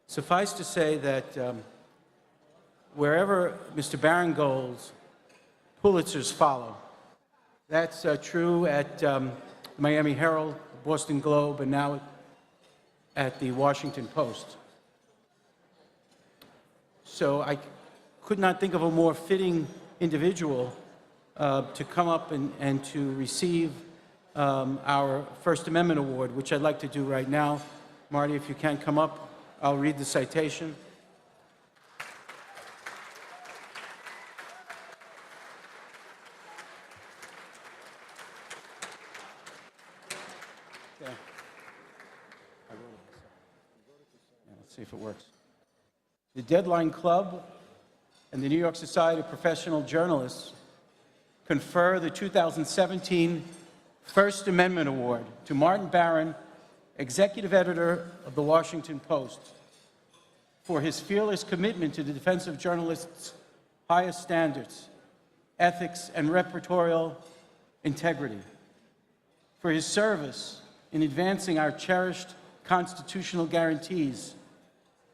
Suffice to say that wherever Mr. Barron goes, Pulitzers follow. That's true at Miami Herald, Boston Globe, and now at the Washington Post. So I could not think of a more fitting individual to come up and to receive our First Amendment Award, which I'd like to do right now. Marty, if you can't come up, I'll read the citation. Okay. Let's see if it works. The Deadline Club and the New York Society of Professional Journalists confer the 2017 First Amendment Award to Martin Barron, executive editor of the Washington Post, for his fearless commitment to the defense of journalists' highest standards, ethics, and reportorial integrity, for his service in advancing our cherished constitutional guarantees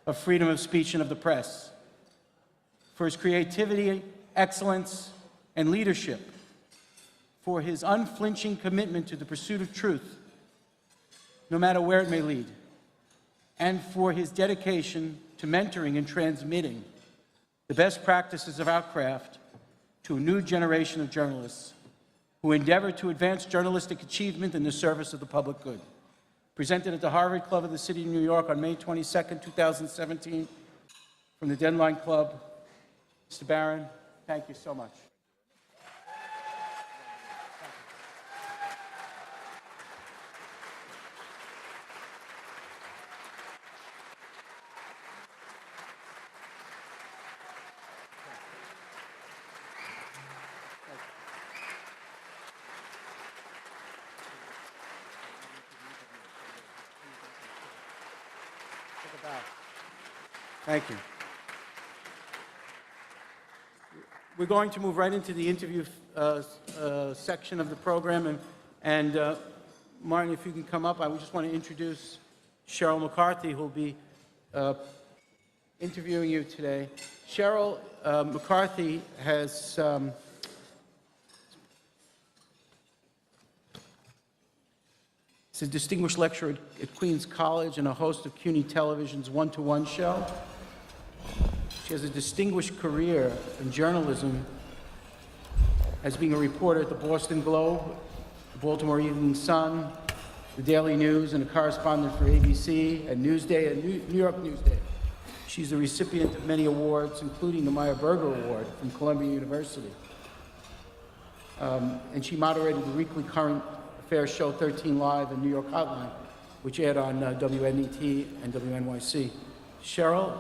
of freedom of speech and of the press, for his creativity, excellence, and leadership, for his unflinching commitment to the pursuit of truth, no matter where it may lead, and for his dedication to mentoring and transmitting the best practices of our craft to a new generation of journalists who endeavor to advance journalistic achievement in the service of the public good. Presented at the Harvard Club of the City of New York on May 22nd, 2017, from the Deadline Club. Mr. Barron, thank you so much. Thank you. We're going to move right into the interview section of the program. And Martin, if you can come up, I just want to introduce Sheryl McCarthy, who will be interviewing you today. Sheryl McCarthy has is a distinguished lecturer at Queens College and a host of CUNY Television's One-to-One show. She has a distinguished career in journalism as being a reporter at the Boston Globe, the Baltimore Evening Sun, the Daily News, and a correspondent for ABC and Newsday and New York Newsday. She's the recipient of many awards, including the Meyer Berger Award from Columbia University. And she moderated the weekly current affairs show 13 Live and New York Hotline, which aired on WNET and WNYC. Sheryl,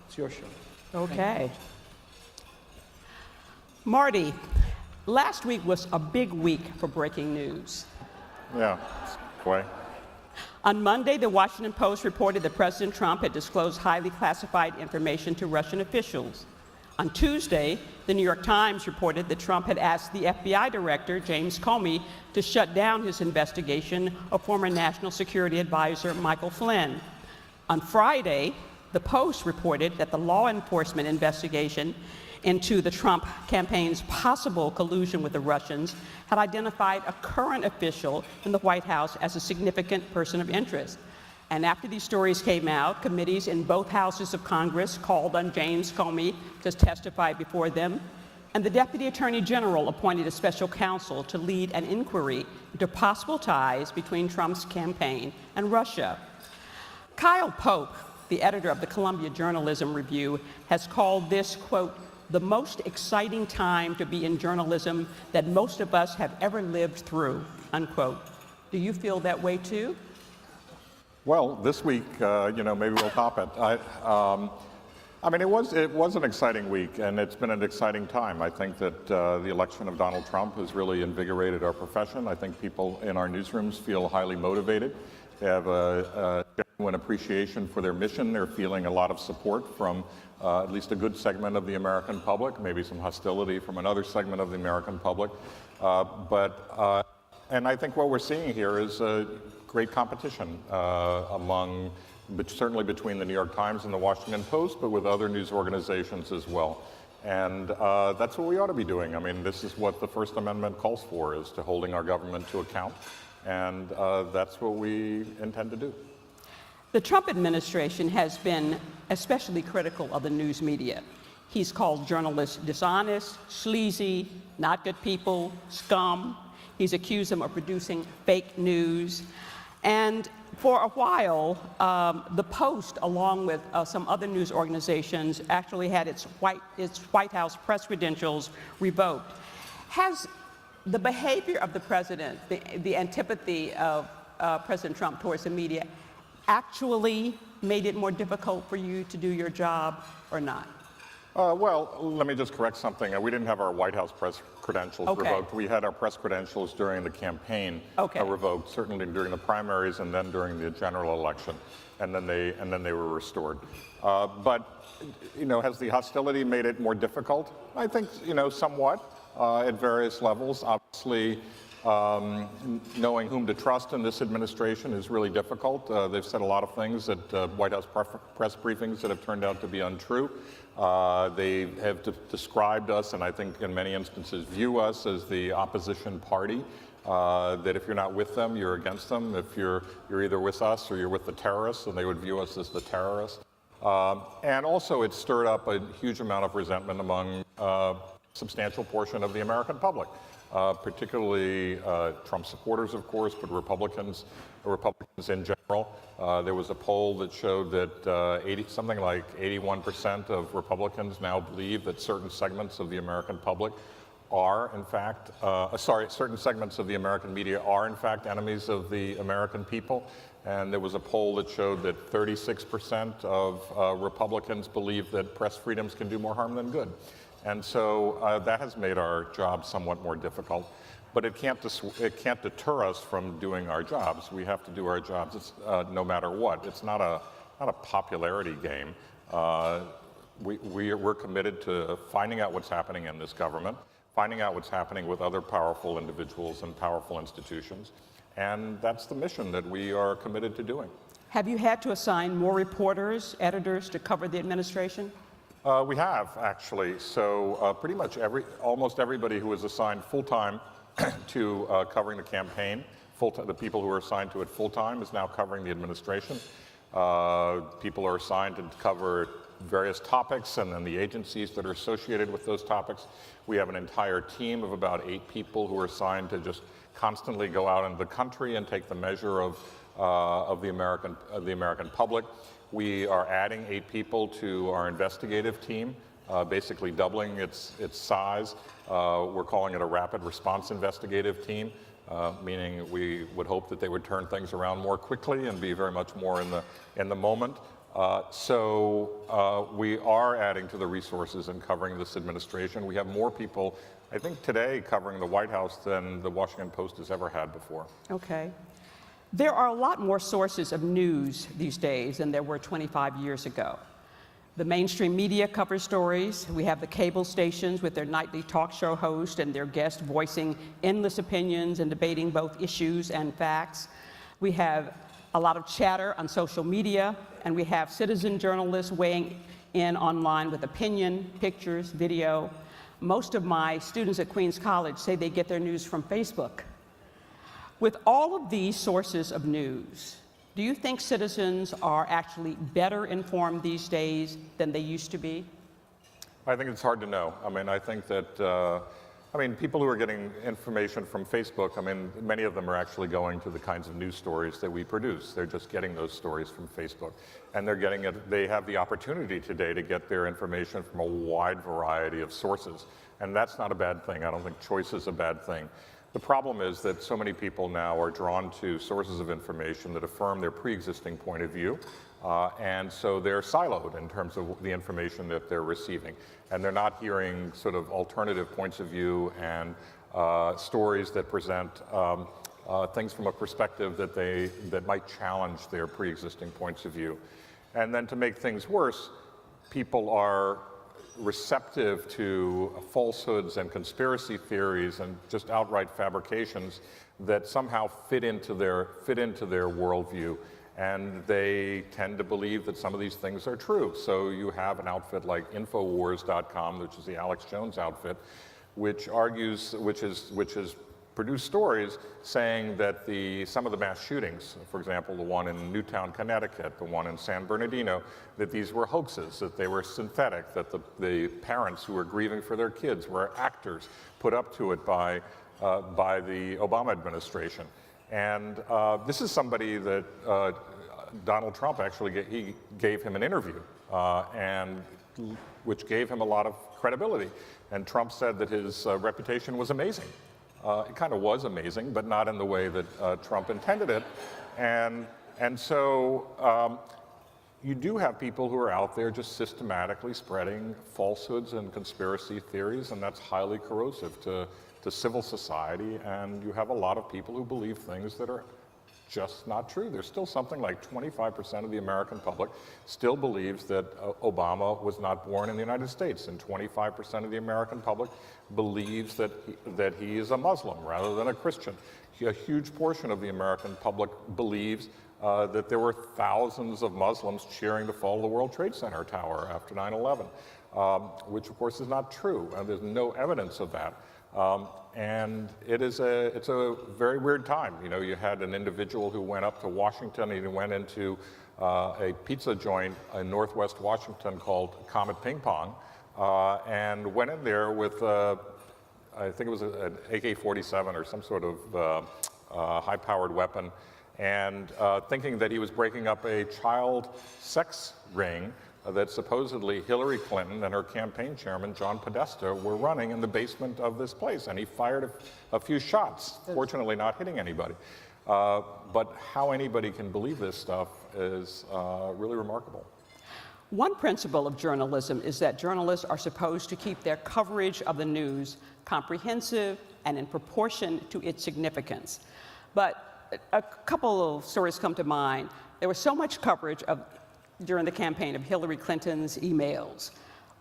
it's your show. Okay. Marty, last week was a big week for breaking news. Yeah, boy. On Monday, the Washington Post reported that President Trump had disclosed highly classified information to Russian officials. On Tuesday, the New York Times reported that Trump had asked the FBI director, James Comey, to shut down his investigation of former National Security Advisor Michael Flynn. On Friday, the Post reported that the law enforcement investigation into the Trump campaign's possible collusion with the Russians had identified a current official in the White House as a significant person of interest. And after these stories came out, committees in both houses of Congress called on James Comey to testify before them, and the Deputy Attorney General appointed a special counsel to lead an inquiry into possible ties between Trump's campaign and Russia. Kyle Pope, the editor of the Columbia Journalism Review, has called this, quote, the most exciting time to be in journalism that most of us have ever lived through, unquote. Do you feel that way too? Well, this week, maybe we'll top it. I mean, it was an exciting week, and it's been an exciting time. I think that the election of Donald Trump has really invigorated our profession. I think people in our newsrooms feel highly motivated. They have a genuine appreciation for their mission. They're feeling a lot of support from at least a good segment of the American public, maybe some hostility from another segment of the American public. And I think what we're seeing here is great competition among but certainly between the New York Times and the Washington Post, but with other news organizations as well. And that's what we ought to be doing. I mean, this is what the First Amendment calls for, is to holding our government to account. And that's what we intend to do. The Trump administration has been especially critical of the news media. He's called journalists dishonest, sleazy, not good people, scum. He's accused them of producing fake news. And for a while, the Post, along with some other news organizations, actually had its White House press credentials revoked. Has the behavior of the president, the antipathy of President Trump towards the media, actually made it more difficult for you to do your job or not? Well, let me just correct something. We didn't have our White House press credentials revoked. We had our press credentials during the campaign revoked, certainly during the primaries and then during the general election, and then they were restored. But you know, has the hostility made it more difficult? I think, you know, somewhat at various levels. Obviously, knowing whom to trust in this administration is really difficult. They've said a lot of things at White House press briefings that have turned out to be untrue. They have described us, and I think in many instances view us as the opposition party, that if you're not with them, you're against them. If you're either with us or you're with the terrorists, and they would view us as the terrorists. And also it stirred up a huge amount of resentment among a substantial portion of the American public. Particularly Trump supporters, of course, but Republicans in general. There was a poll that showed that something like 81% of Republicans now believe that certain segments of the American public are, in fact, certain segments of the American media are, in fact, enemies of the American people. And there was a poll that showed that 36% of Republicans believe that press freedoms can do more harm than good. And so that has made our job somewhat more difficult, but it can't deter us from doing our jobs. We have to do our jobs no matter what. It's not a popularity game. We're committed to finding out what's happening in this government, finding out what's happening with other powerful individuals and powerful institutions, and that's the mission that we are committed to doing. Have you had to assign more reporters, editors to cover the administration? We have, actually. So pretty much almost everybody who was assigned full-time to covering the campaign, the people who are assigned to it full-time is now covering the administration. People are assigned to cover various topics and then the agencies that are associated with those topics. We have an entire team of about 8 people who are assigned to just constantly go out into the country and take the measure of the American public. We are adding 8 people to our investigative team, basically doubling its size. We're calling it a rapid response investigative team, meaning we would hope that they would turn things around more quickly and be very much more in the moment. So we are adding to the resources in covering this administration. We have more people, I think today, covering the White House than the Washington Post has ever had before. Okay. There are a lot more sources of news these days than there were 25 years ago. The mainstream media covers stories. We have the cable stations with their nightly talk show host and their guests voicing endless opinions and debating both issues and facts. We have a lot of chatter on social media, and we have citizen journalists weighing in online with opinion, pictures, video. Most of my students at Queens College say they get their news from Facebook. With all of these sources of news, do you think citizens are actually better informed these days than they used to be? I think it's hard to know. I mean, I think that, people who are getting information from Facebook, many of them are actually going to the kinds of news stories that we produce. They're just getting those stories from Facebook. And they have the opportunity today to get their information from a wide variety of sources. And that's not a bad thing. I don't think choice is a bad thing. The problem is that so many people now are drawn to sources of information that affirm their pre-existing point of view, and so they're siloed in terms of the information that they're receiving. And they're not hearing sort of alternative points of view and stories that present things from a perspective that might challenge their pre-existing points of view. And then to make things worse, people are receptive to falsehoods and conspiracy theories and just outright fabrications that somehow fit into their worldview. and they tend to believe that some of these things are true. So you have an outfit like Infowars.com, which is the Alex Jones outfit, which has produced stories saying that some of the mass shootings, for example, the one in Newtown, Connecticut, the one in San Bernardino, that these were hoaxes, that they were synthetic, that the parents who were grieving for their kids were actors put up to it by the Obama administration. And this is somebody that Donald Trump actually he gave him an interview, and which gave him a lot of credibility. And Trump said that his reputation was amazing. It kind of was amazing, but not in the way that Trump intended it. And so you do have people who are out there just systematically spreading falsehoods and conspiracy theories, and that's highly corrosive to civil society. And you have a lot of people who believe things that are just not true. There's still something like 25% of the American public still believes that Obama was not born in the United States, and 25% of the American public believes that he is a Muslim rather than a Christian. A huge portion of the American public believes that there were thousands of Muslims cheering the fall of the World Trade Center tower after 9/11, which of course is not true, and there's no evidence of that. And it's a very weird time. You know, you had an individual who went up to Washington, and he went into a pizza joint in Northwest Washington called Comet Ping Pong, and went in there with, I think it was an AK-47 or some sort of high-powered weapon, and thinking that he was breaking up a child sex ring that supposedly Hillary Clinton and her campaign chairman, John Podesta, were running in the basement of this place. And he fired a few shots, fortunately not hitting anybody. But how anybody can believe this stuff is really remarkable. One principle of journalism is that journalists are supposed to keep their coverage of the news comprehensive and in proportion to its significance. But a couple of stories come to mind. There was so much coverage during the campaign of Hillary Clinton's emails,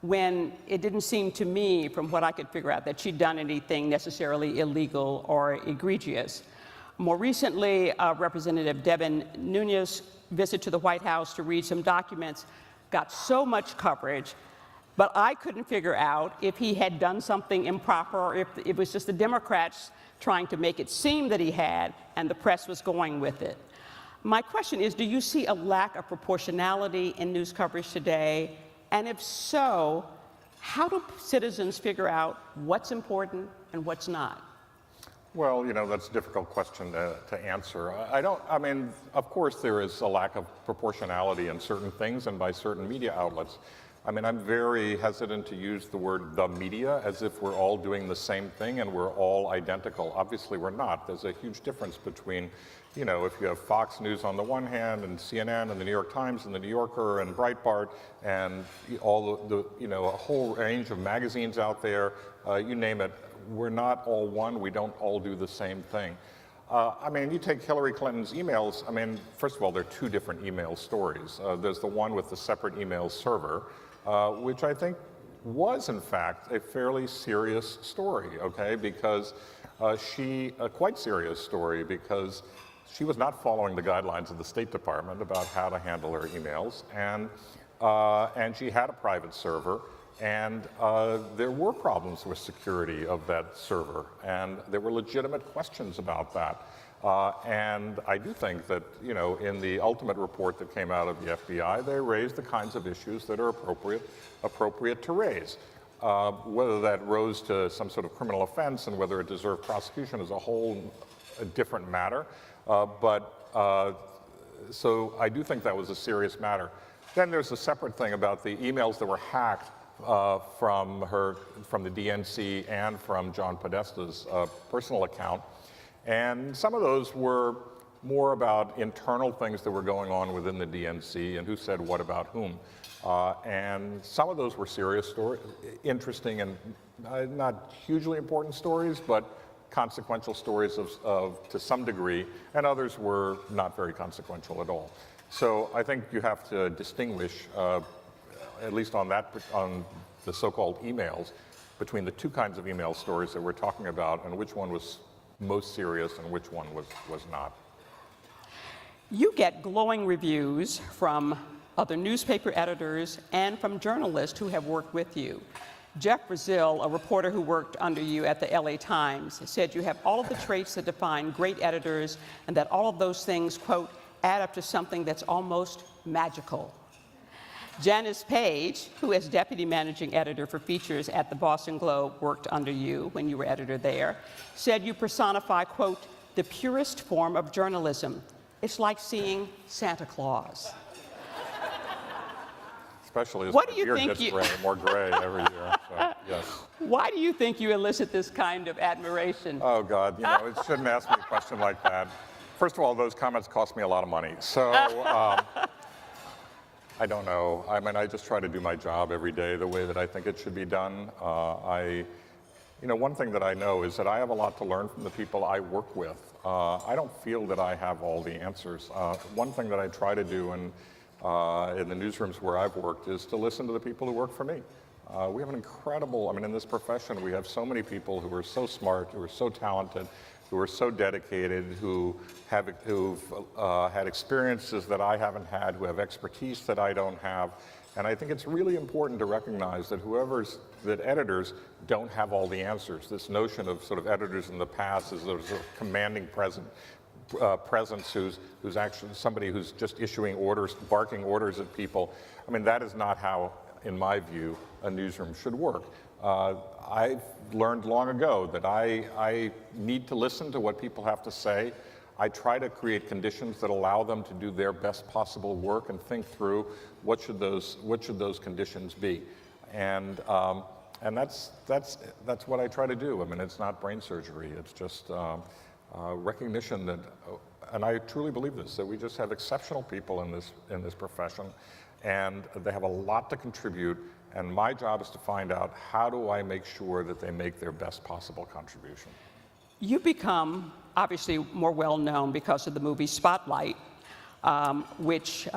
when it didn't seem to me, from what I could figure out, that she'd done anything necessarily illegal or egregious. More recently, Representative Devin Nunes' visit to the White House to read some documents got so much coverage, but I couldn't figure out if he had done something improper or if it was just the Democrats trying to make it seem that he had, and the press was going with it. My question is, do you see a lack of proportionality in news coverage today? And if so, how do citizens figure out what's important and what's not? Well, you know, that's a difficult question to answer. I mean, of course there is a lack of proportionality in certain things and by certain media outlets. I mean, I'm very hesitant to use the word the media as if we're all doing the same thing and we're all identical. Obviously we're not. There's a huge difference between, you know, if you have Fox News on the one hand and CNN and the New York Times and the New Yorker and Breitbart and all the you know, a whole range of magazines out there, you name it, we're not all one. We don't all do the same thing. I mean, you take Hillary Clinton's emails. I mean, first of all, there are two different email stories. There's the one with the separate email server, which I think was, in fact, a fairly serious story, okay? Because a quite serious story, because she was not following the guidelines of the State Department about how to handle her emails, and she had a private server, and there were problems with security of that server, and there were legitimate questions about that. And I do think that, you know, in the ultimate report that came out of the FBI, they raised the kinds of issues that are appropriate to raise. Whether that rose to some sort of criminal offense and whether it deserved prosecution is a different matter. So I do think that was a serious matter. Then there's a separate thing about the emails that were hacked from the DNC and from John Podesta's personal account. And some of those were more about internal things that were going on within the DNC and who said what about whom. And some of those were serious stories, interesting and not hugely important stories, but consequential stories to some degree, and others were not very consequential at all. So I think you have to distinguish, at least on the so-called emails, between the two kinds of email stories that we're talking about and which one was most serious and which one was not. You get glowing reviews from other newspaper editors and from journalists who have worked with you. Jeff Brazil, a reporter who worked under you at the LA Times, said you have all of the traits that define great editors and that all of those things, quote, add up to something that's almost magical. Janice Page, who as deputy managing editor for features at the Boston Globe worked under you when you were editor there, said you personify, quote, the purest form of journalism. It's like seeing Santa Claus. Especially as What the do you beard think gets gray, more gray every year. So, yes. Why do you think you elicit this kind of admiration? Oh, God, you know, it shouldn't ask me a question like that. First of all, those comments cost me a lot of money. So I don't know. I mean, I just try to do my job every day the way that I think it should be done. You know, one thing that I know is that I have a lot to learn from the people I work with. I don't feel that I have all the answers. One thing that I try to do in the newsrooms where I've worked is to listen to the people who work for me. We have an incredible, I mean, in this profession, we have so many people who are so smart, who are so talented, who are so dedicated, who've had experiences that I haven't had, who have expertise that I don't have. And I think it's really important to recognize that that editors don't have all the answers. This notion of sort of editors in the past as a sort of commanding presence who's actually somebody who's just issuing orders, barking orders at people. I mean, that is not how, in my view, a newsroom should work. I learned long ago that I need to listen to what people have to say. I try to create conditions that allow them to do their best possible work and think through what should those conditions be. And that's what I try to do. I mean, it's not brain surgery. It's just recognition that, and I truly believe this, that we just have exceptional people in this profession, and they have a lot to contribute. And my job is to find out how do I make sure that they make their best possible contribution. You become obviously more well known because of the movie Spotlight, which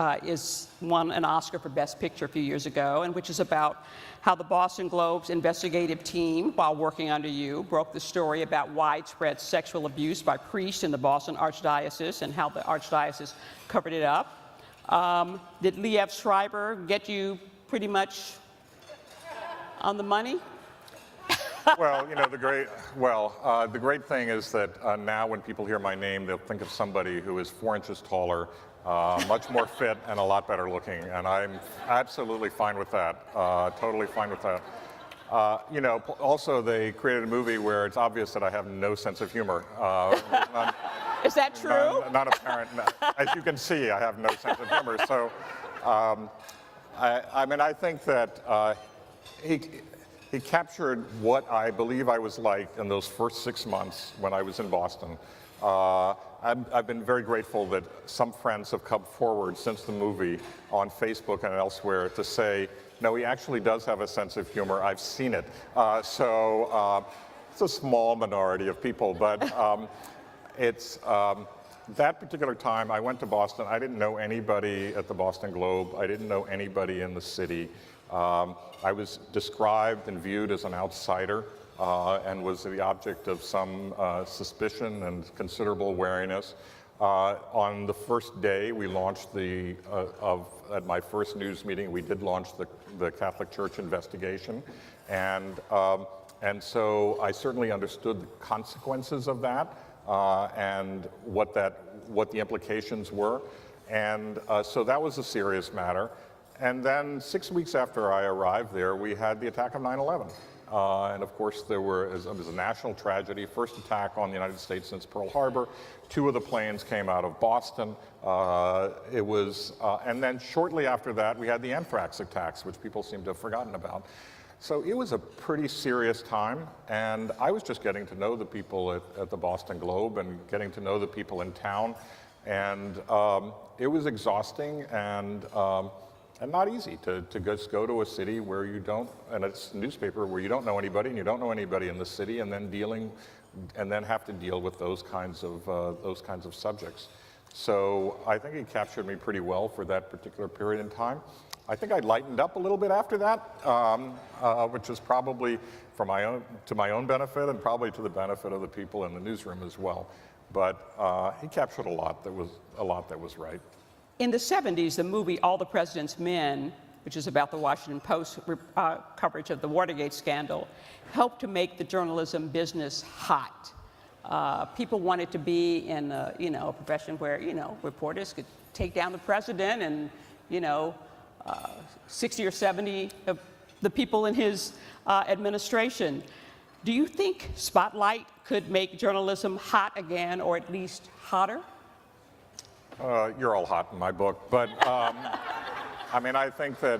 won an Oscar for Best Picture a few years ago, and which is about how the Boston Globe's investigative team, while working under you, broke the story about widespread sexual abuse by priests in the Boston Archdiocese and how the Archdiocese covered it up. Did Liev Schreiber get you pretty much on the money? Well, you know, the great thing is that now when people hear my name, they'll think of somebody who is 4 inches taller, much more fit, and a lot better looking, and I'm absolutely fine with that, totally fine with that. You know, also they created a movie where it's obvious that I have no sense of humor. Is that true? Not apparent. As you can see, I have no sense of humor. So, I mean, I think that he captured what I believe I was like in those first 6 months when I was in Boston. I've been very grateful that some friends have come forward since the movie on Facebook and elsewhere to say, no, he actually does have a sense of humor. I've seen it. So it's a small minority of people, but it's that particular time I went to Boston. I didn't know anybody at the Boston Globe. I didn't know anybody in the city. I was described and viewed as an outsider and was the object of some suspicion and considerable wariness. On the first day, we launched at my first news meeting, we did launch the Catholic Church investigation. And so I certainly understood the consequences of that and what the implications were. And so that was a serious matter. And then 6 weeks after I arrived there, we had the attack of 9/11. And of course, it was a national tragedy, first attack on the United States since Pearl Harbor. 2 of the planes came out of Boston. And then shortly after that, we had the anthrax attacks, which people seem to have forgotten about. So it was a pretty serious time, and I was just getting to know the people at the Boston Globe and getting to know the people in town. And it was exhausting and not easy to just go to a city where you don't, and it's a newspaper where you don't know anybody and you don't know anybody in the city, and then have to deal with those kinds of subjects. So I think it captured me pretty well for that particular period in time. I think I lightened up a little bit after that, which is probably to my own benefit and probably to the benefit of the people in the newsroom as well. but he captured a lot that was right. In the 70s, the movie All the President's Men, which is about the Washington Post coverage of the Watergate scandal, helped to make the journalism business hot. People wanted to be in a profession where, reporters could take down the president and, 60 or 70 of the people in his administration. Do you think Spotlight could make journalism hot again, or at least hotter? You're all hot in my book, but I mean, I think that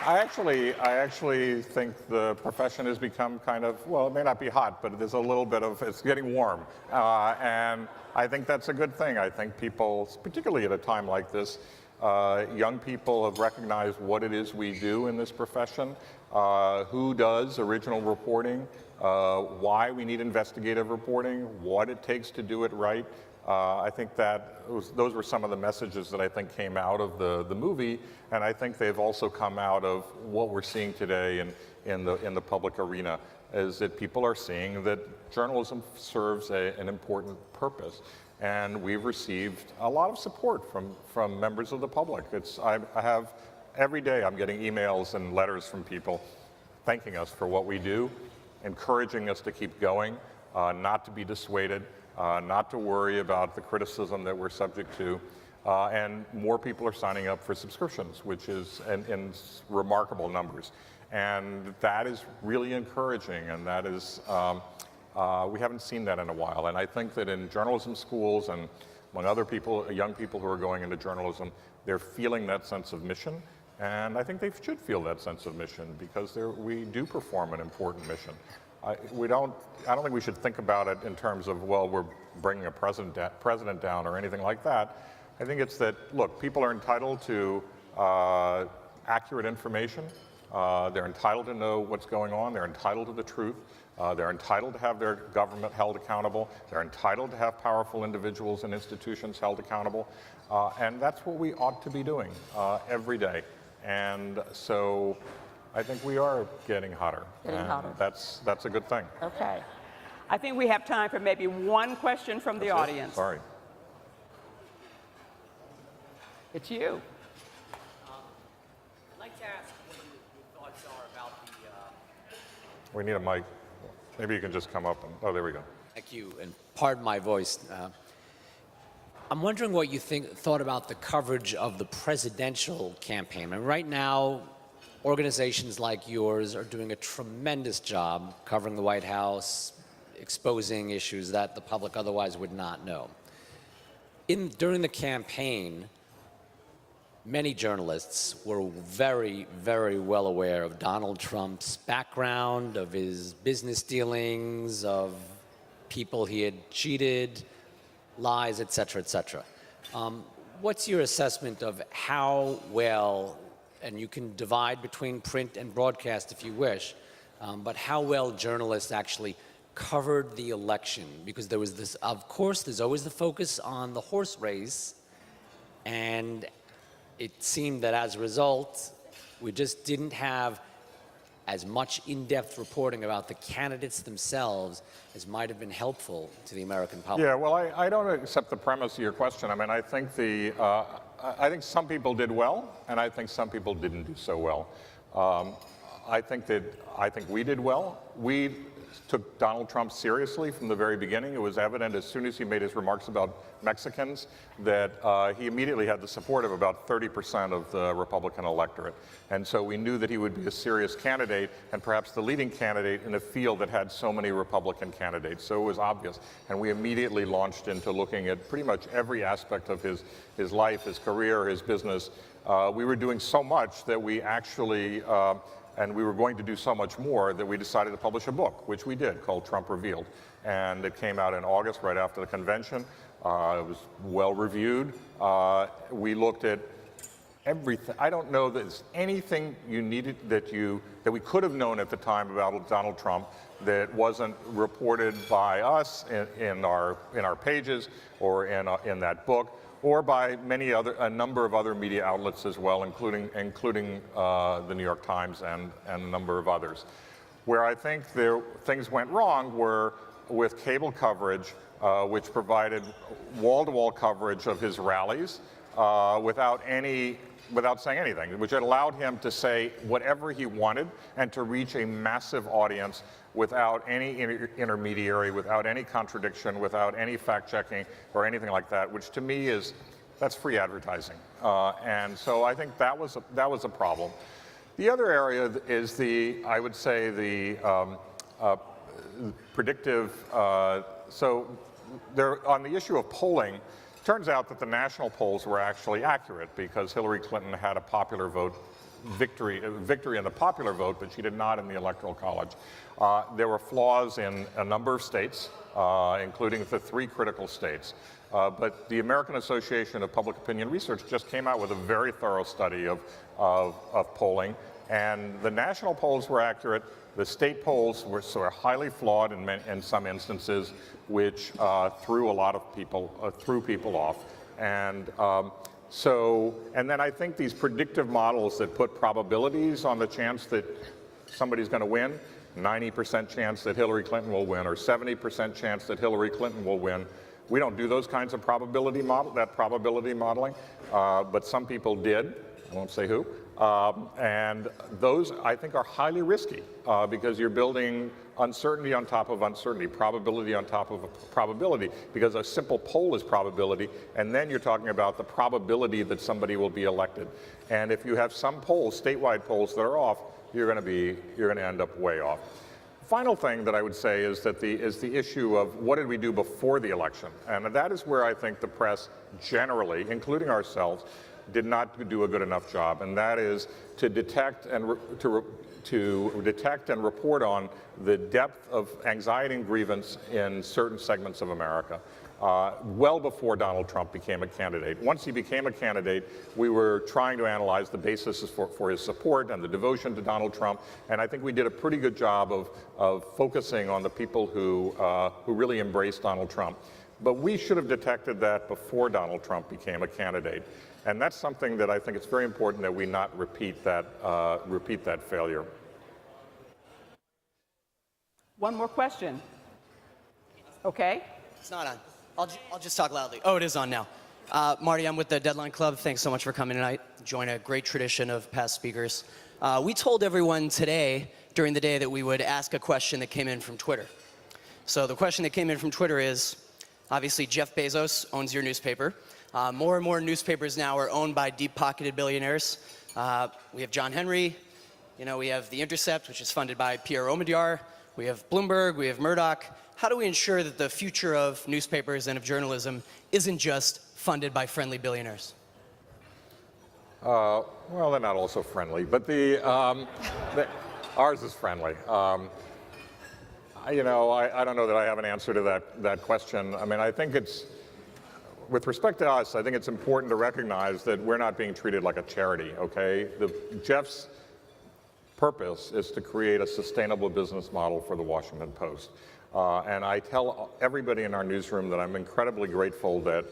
I actually think the profession has become kind of, well, it may not be hot, but there's a little bit of, it's getting warm. And I think that's a good thing. I think people, particularly at a time like this, young people have recognized what it is we do in this profession, who does original reporting, why we need investigative reporting, what it takes to do it right. I think those were some of the messages that I think came out of the movie, and I think they've also come out of what we're seeing today in the public arena, is that people are seeing that journalism serves an important purpose. And we've received a lot of support from members of the public. I have, every day I'm getting emails and letters from people thanking us for what we do, encouraging us to keep going, not to be dissuaded, not to worry about the criticism that we're subject to. And more people are signing up for subscriptions, which is in remarkable numbers. And that is really encouraging, and that is, we haven't seen that in a while. And I think that in journalism schools and among other people, young people who are going into journalism, they're feeling that sense of mission. And I think they should feel that sense of mission, because we do perform an important mission. I don't think we should think about it in terms of, well, we're bringing a president down or anything like that. I think it's that, look, people are entitled to accurate information. They're entitled to know what's going on. They're entitled to the truth. They're entitled to have their government held accountable. They're entitled to have powerful individuals and institutions held accountable. And that's what we ought to be doing every day. And so I think we are getting hotter. That's a good thing. Okay. I think we have time for maybe one question from the audience. Sorry. It's you. I'd like to ask what your thoughts are about the... We need a mic. Maybe you can just come up and, oh, there we go. Thank you, and pardon my voice. I'm wondering what you thought about the coverage of the presidential campaign. And right now, organizations like yours are doing a tremendous job covering the White House, exposing issues that the public otherwise would not know. During the campaign, many journalists were very, very well aware of Donald Trump's background, of his business dealings, of people he had cheated, lies, et cetera, et cetera. What's your assessment of how well, and you can divide between print and broadcast if you wish, but how well journalists actually covered the election? Because there was this, of course, there's always the focus on the horse race, and it seemed that as a result, we just didn't have as much in-depth reporting about the candidates themselves as might have been helpful to the American public. Yeah, well, I don't accept the premise of your question. I mean, I think I think some people did well, and I think some people didn't do so well. I think we did well. We took Donald Trump seriously from the very beginning. It was evident as soon as he made his remarks about Mexicans that he immediately had the support of about 30% of the Republican electorate. And so we knew that he would be a serious candidate, and perhaps the leading candidate in a field that had so many Republican candidates. So it was obvious. And we immediately launched into looking at pretty much every aspect of his life, his career, his business. We were doing so much that we actually and we were going to do so much more that we decided to publish a book, which we did, called Trump Revealed. And it came out in August, right after the convention. It was well reviewed. We looked at everything. I don't know that there's anything you needed that we could have known at the time about Donald Trump that wasn't reported by us in our pages or in that book, or by a number of other media outlets as well, including the New York Times and a number of others. Where I think things went wrong were with cable coverage, which provided wall-to-wall coverage of his rallies without saying anything, which allowed him to say whatever he wanted and to reach a massive audience without any intermediary, without any contradiction, without any fact-checking or anything like that, which to me that's free advertising. And so I think that was a problem. The other area is I would say the predictive, so on the issue of polling, turns out that the national polls were actually accurate because Hillary Clinton had a popular vote victory in the popular vote, but she did not in the Electoral College. There were flaws in a number of states, including the 3 critical states. But the American Association of Public Opinion Research just came out with a very thorough study of polling, and the national polls were accurate. The state polls were sort of highly flawed in some instances, which threw a lot of people off. And and then I think these predictive models that put probabilities on the chance that somebody's going to win, 90% chance that Hillary Clinton will win, or 70% chance that Hillary Clinton will win. We don't do those kinds of probability modeling, but some people did. I won't say who. And those, I think, are highly risky because you're building uncertainty on top of uncertainty, probability on top of probability, because a simple poll is probability, and then you're talking about the probability that somebody will be elected. And if you have some polls, statewide polls, that are off, you're going to end up way off. Final thing that I would say is the issue of what did we do before the election, and that is where I think the press generally, including ourselves, did not do a good enough job, and that is to detect and report on the depth of anxiety and grievance in certain segments of America, well before Donald Trump became a candidate. Once he became a candidate, we were trying to analyze the basis for his support and the devotion to Donald Trump, and I think we did a pretty good job of focusing on the people who really embraced Donald Trump. But we should have detected that before Donald Trump became a candidate. And that's something that I think it's very important that we not repeat that failure. One more question. Okay. It's not on. I'll just talk loudly. Oh, it is on now. Marty, I'm with the Deadline Club. Thanks so much for coming tonight. Join a great tradition of past speakers. We told everyone today during the day that we would ask a question that came in from Twitter. So the question that came in from Twitter is, obviously Jeff Bezos owns your newspaper. More and more newspapers now are owned by deep-pocketed billionaires. We have John Henry, we have The Intercept, which is funded by Pierre Omidyar. We have Bloomberg, we have Murdoch. How do we ensure that the future of newspapers and of journalism isn't just funded by friendly billionaires? Well, they're not all so friendly, but ours is friendly. I don't know that I have an answer to that question. I mean, I think with respect to us, I think it's important to recognize that we're not being treated like a charity, okay? Jeff's purpose is to create a sustainable business model for the Washington Post. And I tell everybody in our newsroom that I'm incredibly grateful that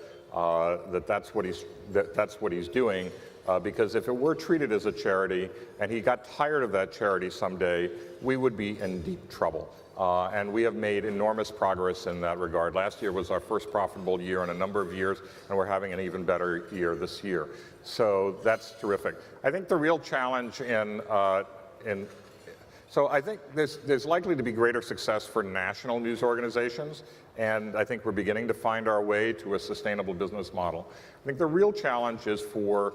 that's what he's doing, because if it were treated as a charity and he got tired of that charity someday, we would be in deep trouble. And we have made enormous progress in that regard. Last year was our first profitable year in a number of years, and we're having an even better year this year. So that's terrific. I think the real challenge so I think there's likely to be greater success for national news organizations, and I think we're beginning to find our way to a sustainable business model. I think the real challenge is for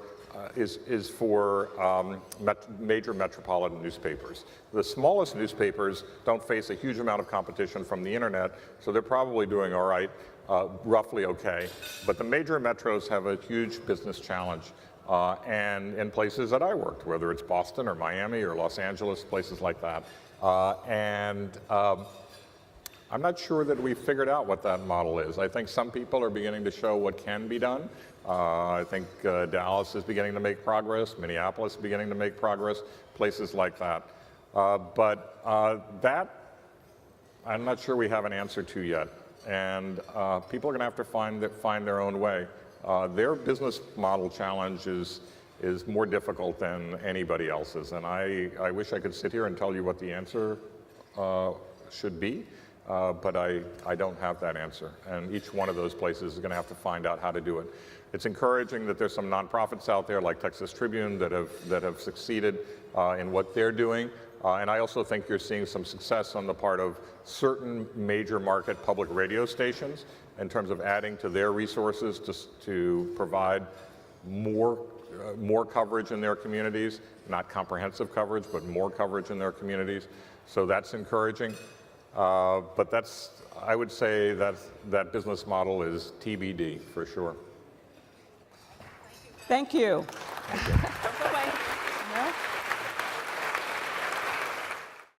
major metropolitan newspapers. The smallest newspapers don't face a huge amount of competition from the internet, so they're probably doing all right, roughly okay. But the major metros have a huge business challenge. And in places that I worked, whether it's Boston or Miami or Los Angeles, places like that. I'm not sure that we've figured out what that model is. I think some people are beginning to show what can be done. I think Dallas is beginning to make progress, Minneapolis is beginning to make progress, places like that. But that, I'm not sure we have an answer to yet. And people are going to have to find their own way. their business model challenge is more difficult than anybody else's. And I wish I could sit here and tell you what the answer should be, but I don't have that answer. And each one of those places is going to have to find out how to do it. It's encouraging that there's some nonprofits out there like Texas Tribune that have succeeded in what they're doing. And I also think you're seeing some success on the part of certain major market public radio stations in terms of adding to their resources to provide more coverage in their communities, not comprehensive coverage, but more coverage in their communities. So that's encouraging. But I would say that business model is TBD for sure. Thank you. Thank you.